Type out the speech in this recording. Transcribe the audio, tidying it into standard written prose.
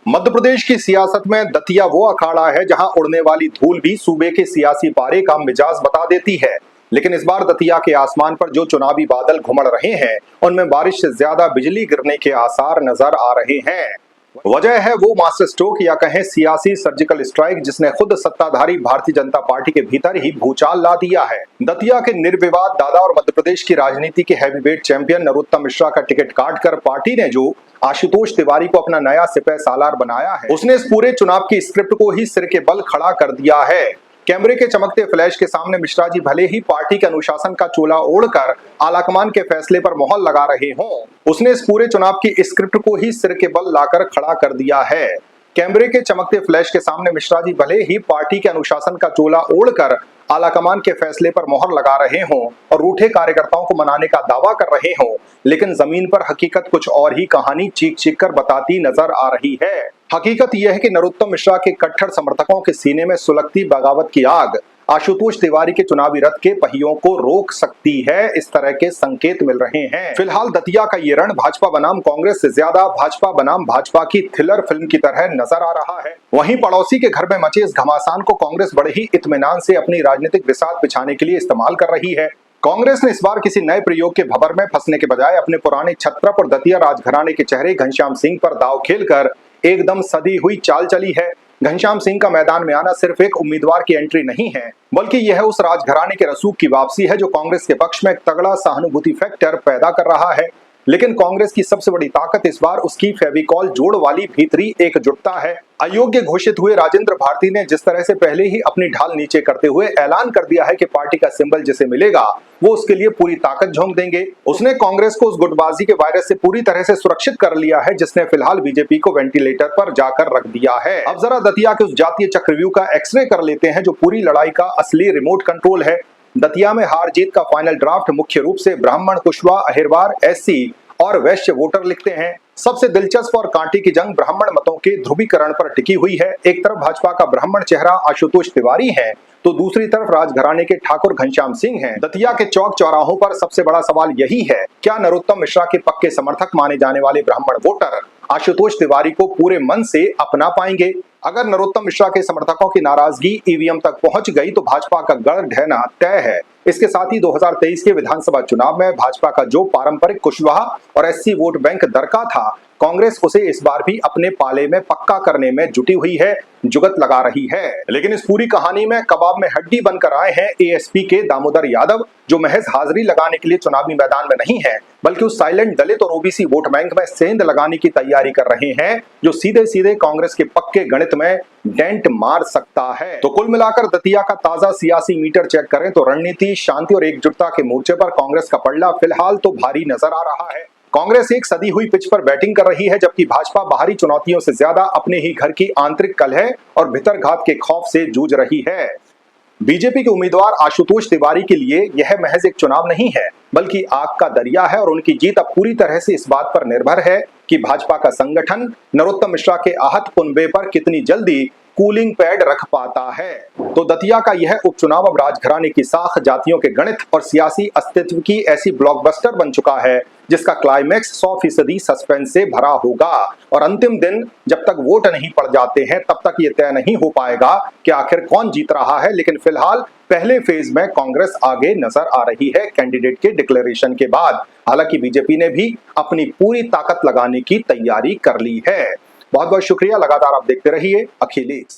मध्य प्रदेश की सियासत में दतिया वो अखाड़ा है जहां उड़ने वाली धूल भी सूबे के सियासी पारे का मिजाज बता देती है। लेकिन इस बार दतिया के आसमान पर जो चुनावी बादल घुमड़ रहे हैं उनमें बारिश से ज्यादा बिजली गिरने के आसार नजर आ रहे हैं। वजह है वो मास्टर स्ट्रोक या कहें सियासी सर्जिकल स्ट्राइक जिसने खुद सत्ताधारी भारतीय जनता पार्टी के भीतर ही भूचाल ला दिया है। दतिया के निर्विवाद दादा और मध्य प्रदेश की राजनीति के हैवीवेट चैंपियन नरोत्तम मिश्रा का टिकट काटकर पार्टी ने जो आशुतोष तिवारी को अपना नया सिपह सालार बनाया है, उसने इस पूरे चुनाव की स्क्रिप्ट को ही सिर के बल खड़ा कर दिया है। कैमरे के चमकते फ्लैश के सामने मिश्रा जी भले ही पार्टी के अनुशासन का चोला ओढ़कर आलाकमान के फैसले पर मोहर लगा रहे हों, उसने इस पूरे चुनाव की स्क्रिप्ट को ही सिर के बल लाकर खड़ा कर दिया है। कैमरे के चमकते फ्लैश के सामने मिश्रा जी भले ही पार्टी के अनुशासन का चोला ओढ़कर आलाकमान के फैसले पर मोहर लगा रहे हों और रूठे कार्यकर्ताओं को मनाने का दावा कर रहे हों, लेकिन जमीन पर हकीकत कुछ और ही कहानी चीख चीख कर बताती नजर आ रही है। हकीकत यह है कि नरोत्तम मिश्रा के कट्टर समर्थकों के सीने में सुलगती बगावत की आग आशुतोष तिवारी के चुनावी रथ के पहियों को रोक सकती है, इस तरह के संकेत मिल रहे हैं। फिलहाल दतिया का ये रण भाजपा बनाम कांग्रेस से ज्यादा भाजपा बनाम भाजपा की थ्रिलर फिल्म की तरह नजर आ रहा है। वहीं पड़ोसी के घर में मचे इस घमासान को कांग्रेस बड़े ही इत्मीनान से अपनी राजनीतिक बिसात बिछाने के लिए इस्तेमाल कर रही है। कांग्रेस ने इस बार किसी नए प्रयोग के भंवर में फंसने के बजाय अपने पुराने छत्रप और दतिया राजघराने के चेहरे घनश्याम सिंह पर दांव खेलकर एकदम सदी हुई चाल चली है। घनश्याम सिंह का मैदान में आना सिर्फ एक उम्मीदवार की एंट्री नहीं है, बल्कि यह उस राजघराने के रसूख की वापसी है जो कांग्रेस के पक्ष में एक तगड़ा सहानुभूति फैक्टर पैदा कर रहा है। लेकिन कांग्रेस की सबसे बड़ी ताकत इस बार उसकी फेविकॉल जोड़ वाली भीतरी एकजुटता है। अयोग्य घोषित हुए राजेंद्र भारती ने जिस तरह से पहले ही अपनी ढाल नीचे करते हुए ऐलान कर दिया है कि पार्टी का सिंबल जिसे मिलेगा वो उसके लिए पूरी ताकत झोंक देंगे, उसने कांग्रेस को उस गुटबाजी के वायरस से पूरी तरह से सुरक्षित कर लिया है जिसने फिलहाल बीजेपी को वेंटिलेटर पर जाकर रख दिया है। अब जरा दतिया के उस जातीय चक्रव्यूह का एक्सरे कर लेते हैं जो पूरी लड़ाई का असली रिमोट कंट्रोल है। दतिया में हार जीत का फाइनल ड्राफ्ट मुख्य रूप से ब्राह्मण, कुशवा, अहिरवार, एससी और वैश्य वोटर लिखते हैं। सबसे दिलचस्प और कांटे की जंग ब्राह्मण मतों के ध्रुवीकरण पर टिकी हुई है। एक तरफ भाजपा का ब्राह्मण चेहरा आशुतोष तिवारी है तो दूसरी तरफ राजघराने के ठाकुर घनश्याम सिंह हैं। दतिया के चौक चौराहों पर सबसे बड़ा सवाल यही है, क्या नरोत्तम मिश्रा के पक्के समर्थक माने जाने वाले ब्राह्मण वोटर आशुतोष तिवारी को पूरे मन से अपना पाएंगे? अगर नरोत्तम मिश्रा के समर्थकों की नाराजगी ईवीएम तक पहुंच गई तो भाजपा का गढ़ ढहना तय है। इसके साथ ही 2023 के विधानसभा चुनाव में भाजपा का जो पारंपरिक कुशवाहा और एससी वोट बैंक दरका था, कांग्रेस उसे इस बार भी अपने पाले में पक्का करने में जुटी हुई है, जुगत लगा रही है। लेकिन इस पूरी कहानी में कबाब में हड्डी बनकर आए हैं एएसपी के दामोदर यादव, जो महज हाजिरी लगाने के लिए चुनावी मैदान में नहीं है बल्कि उस साइलेंट दलित और ओबीसी वोट बैंक में सेंध लगाने की तैयारी कर रहे हैं जो सीधे सीधे कांग्रेस के पक्के गणित में डेंट मार सकता है। तो कुल मिलाकर दतिया का ताजा सियासी मीटर चेक करें तो रणनीति, शांति और एकजुटता के मोर्चे पर कांग्रेस का पलड़ा फिलहाल तो भारी नजर आ रहा है। कांग्रेस एक सदी हुई पिच पर बैटिंग कर रही है जबकि भाजपा बाहरी चुनौतियों से ज्यादा अपने ही घर की आंतरिक कलह और भीतरघात के खौफ से जूझ रही है। बीजेपी के उम्मीदवार आशुतोष तिवारी के लिए यह महज एक चुनाव नहीं है बल्कि आग का दरिया है और उनकी जीत अब पूरी तरह से इस बात पर निर्भर है कि भाजपा का संगठन नरोत्तम मिश्रा के आहत कुनबे पर कितनी जल्दी कूलिंग पैड रख पाता है। तो दतिया का यह उपचुनाव अब राजघराने की साख, जातियों के गणित और सियासी अस्तित्व की ऐसी ब्लॉकबस्टर बन चुका है जिसका क्लाइमैक्स 100% सस्पेंस से भरा होगा और अंतिम दिन जब तक वोट नहीं पड़ जाते हैं तब तक ये तय नहीं हो पाएगा कि आखिर कौन जीत रहा है। लेकिन फिलहाल पहले फेज में कांग्रेस आगे नजर आ रही है कैंडिडेट के डिक्लेरेशन के बाद। हालांकि बीजेपी ने भी अपनी पूरी ताकत लगाने की तैयारी कर ली है। बहुत बहुत शुक्रिया, लगातार आप देखते रहिए अखिलेश।